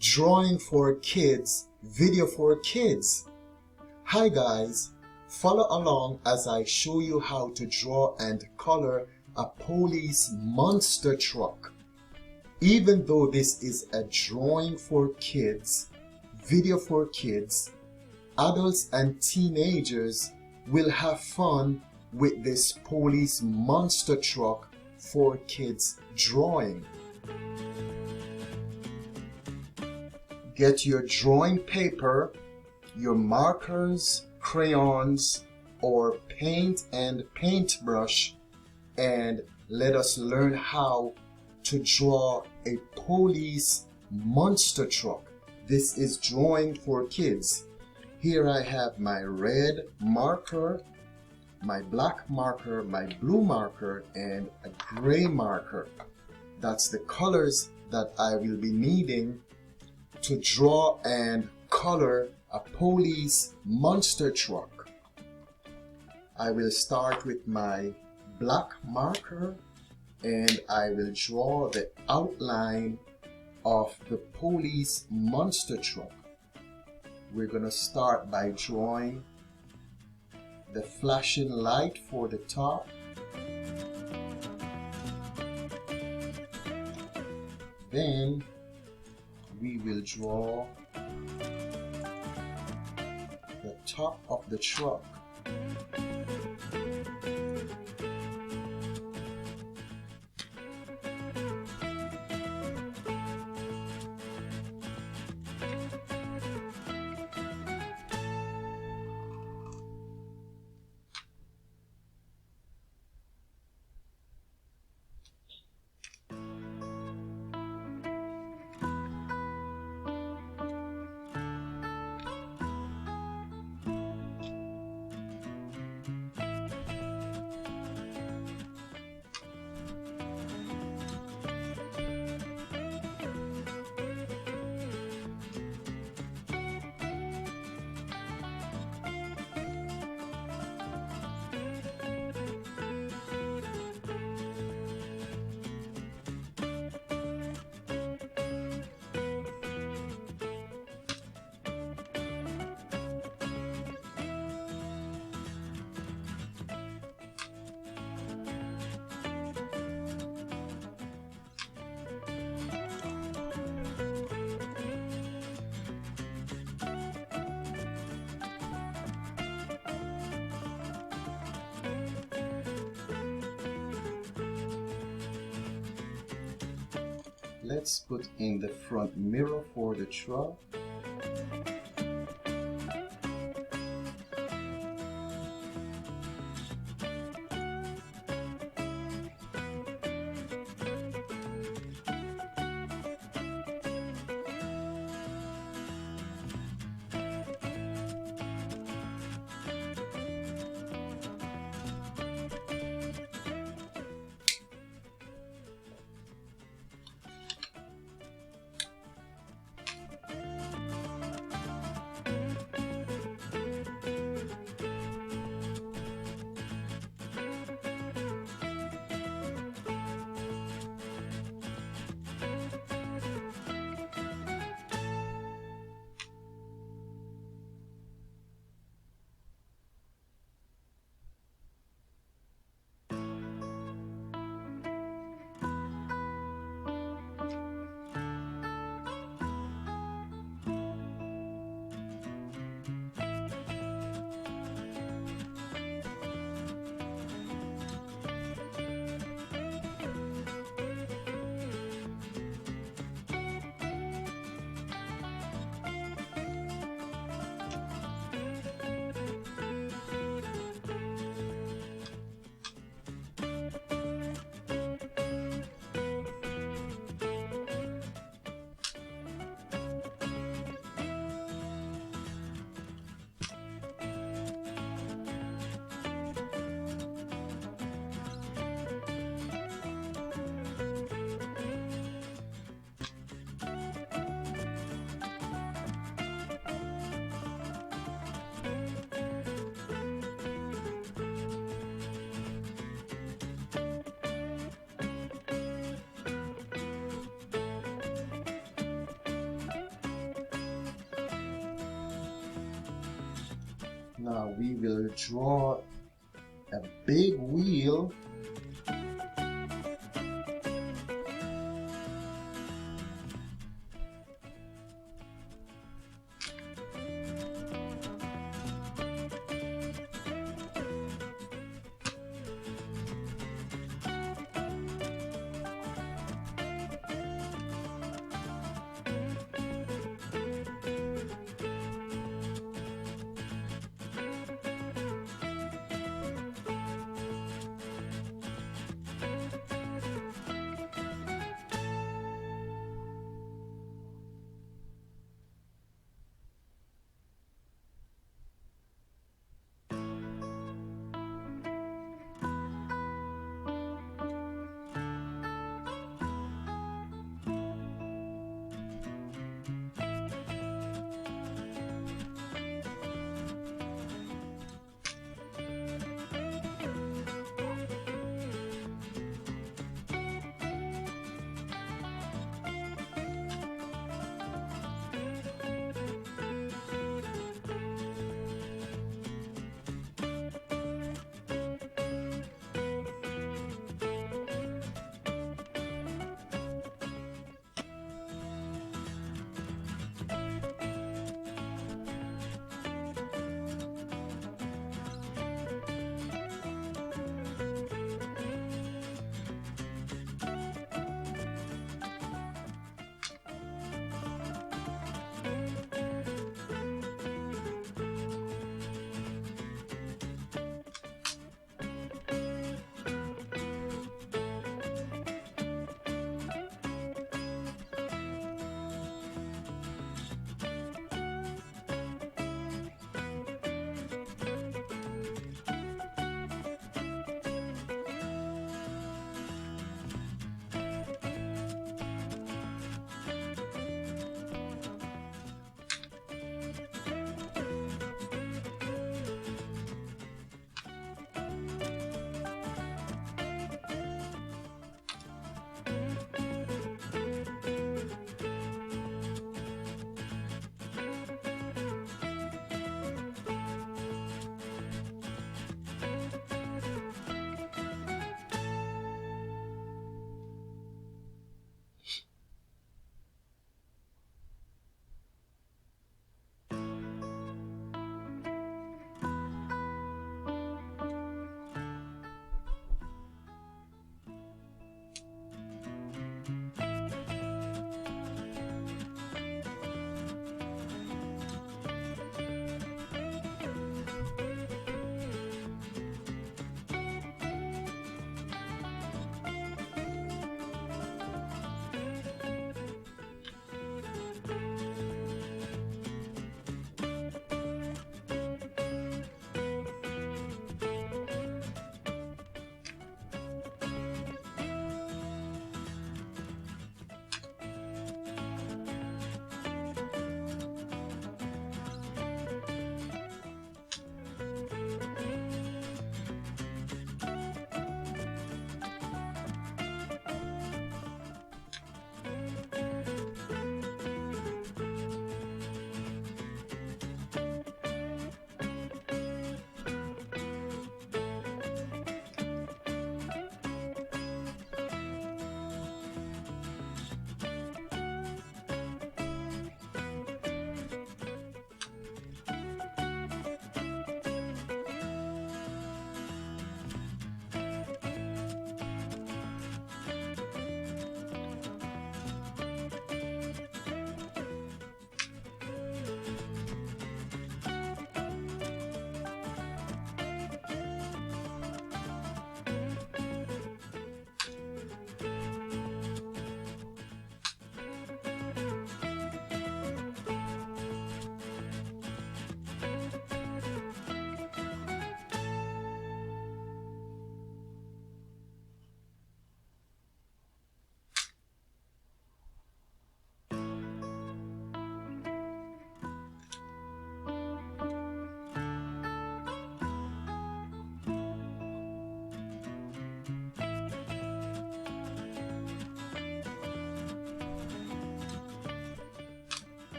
Drawing for Kids, video for kids. Hi guys, follow along as I show you how to draw and color a police monster truck. Even though this is a drawing for kids, video for kids, adults and teenagers will have fun with this police monster truck for kids drawing. Get your drawing paper, your markers, crayons, or paint and paintbrush, and let us learn how to draw a police monster truck. This is drawing for kids. Here I have my red marker, my black marker, my blue marker, and a gray marker. That's the colors that I will be needing to draw and color a police monster truck. I will start with my black marker and I will draw the outline of the police monster truck. We're going to start by drawing the flashing light for the top. Then we will draw the top of the truck. Let's put in the front mirror for the truck. Now we will draw a big wheel.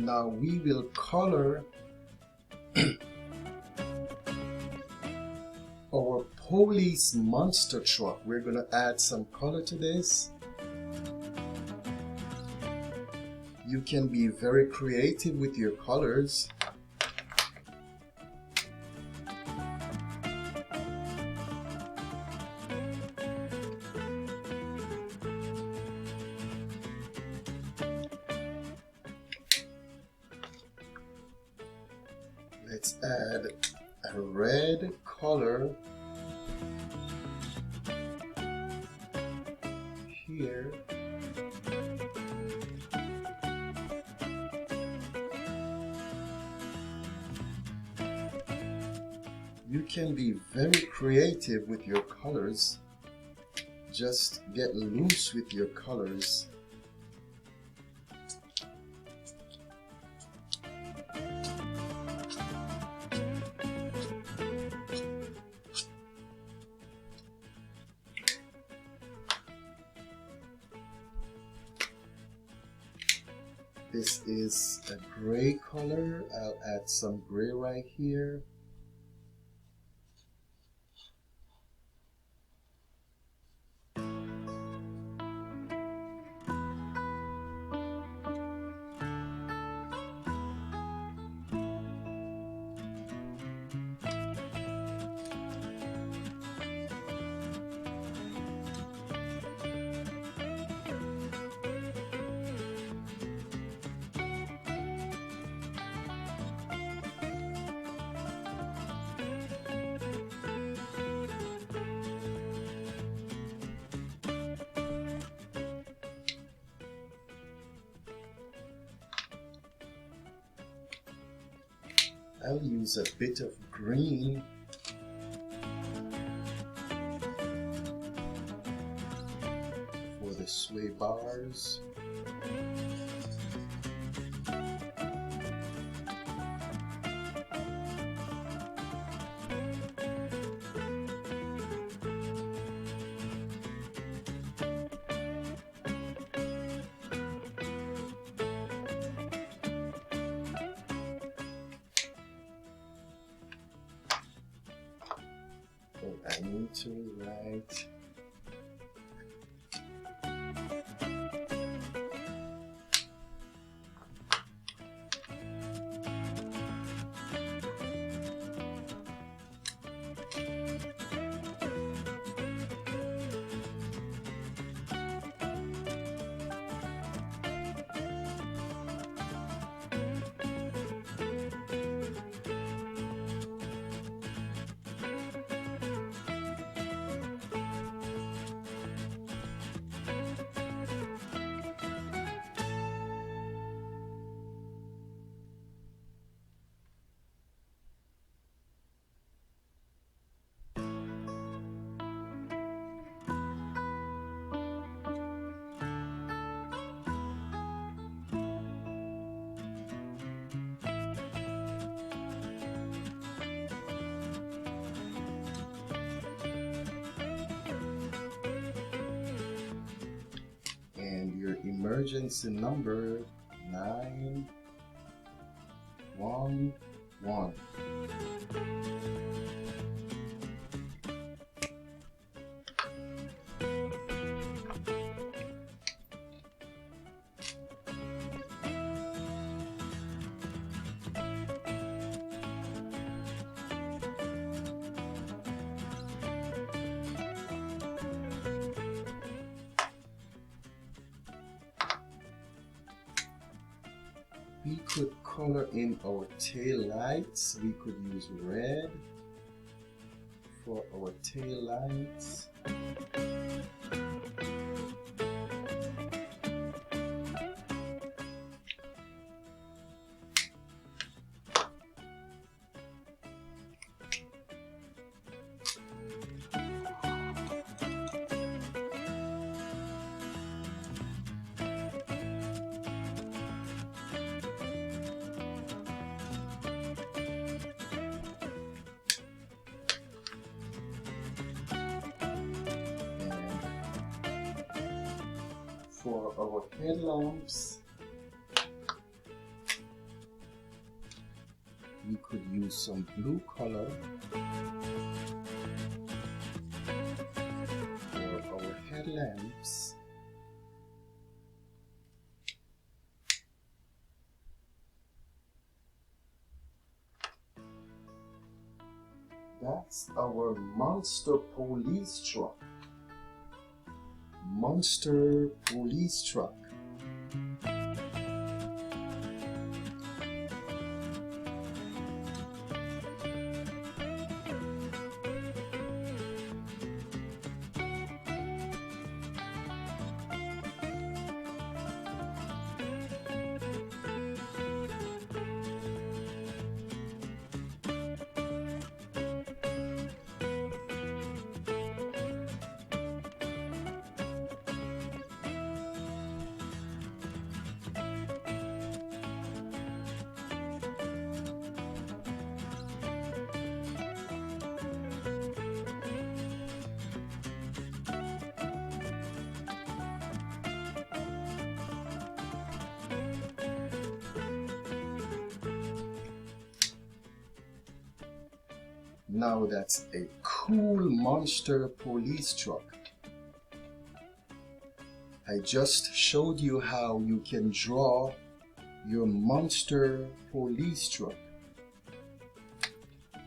Now we will color our police monster truck. We're going to add some color to this. You can be very creative with your colors. Let's add a red color here. You can be very creative with your colors. Just get loose with your colors. This is a gray color. I'll add some gray right here. I'll use a bit of green for the sway bars. I need to write emergency number 911. We could color in our tail lights. We could use red for our tail lights. For our headlamps, we could use some blue color for our headlamps. That's our monster police truck. Monster police truck. Now that's a cool monster police truck. I just showed you how you can draw your monster police truck.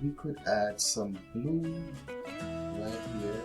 We could add some blue right here.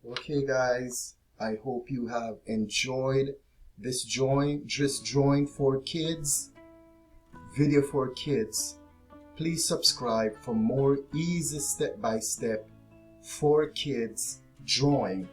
Okay guys, I hope you have enjoyed this drawing for kids video for kids. Please subscribe for more easy step-by-step for kids drawing.